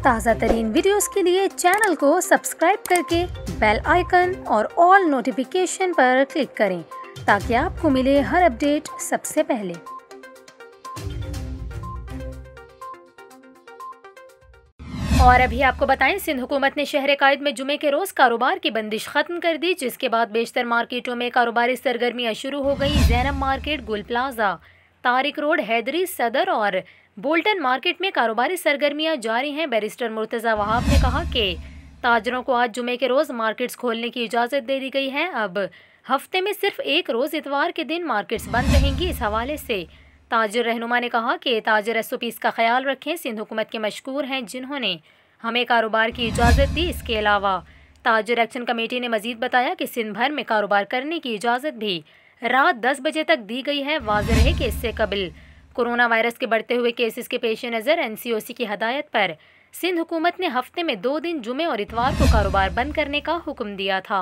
ताज़ा तरीन वीडियोस के लिए चैनल को सब्सक्राइब करके बेल आइकन और ऑल नोटिफिकेशन पर क्लिक करें ताकि आपको मिले हर अपडेट सबसे पहले। और अभी आपको बताएं, सिंध हुकूमत ने शहर कायद में जुमे के रोज़ कारोबार की बंदिश ख़त्म कर दी, जिसके बाद बेशतर मार्केटों में कारोबारी सरगर्मियाँ शुरू हो गई। ज़ैनब मार्केट, गुल प्लाजा, तारिक रोड, हैदरी सदर और बोल्टन मार्केट में कारोबारी सरगर्मियाँ जारी हैं। बैरिस्टर मुर्तज़ा वहाब ने कहा कि ताजरों को आज जुमे के रोज़ मार्केट्स खोलने की इजाज़त दे दी गई है। अब हफ्ते में सिर्फ एक रोज़ इतवार के दिन मार्केट्स बंद रहेंगी। इस हवाले से ताजर रहनुमा ने कहा कि ताजर SOPs का ख्याल रखें। सिंध हुकूमत के मशकूर हैं जिन्होंने हमें कारोबार की इजाज़त दी। इसके अलावा ताजर एक्शन कमेटी ने मजीद बताया कि सिंध भर में कारोबार करने की इजाज़त भी रात 10 बजे तक दी गई है। वाज़ेह है कि इससे कबल कोरोना वायरस के बढ़ते हुए केसेस के पेश नज़र NCOC की हदायत पर सिंध हुकूमत ने हफ्ते में 2 दिन जुमे और इतवार को कारोबार बंद करने का हुक्म दिया था।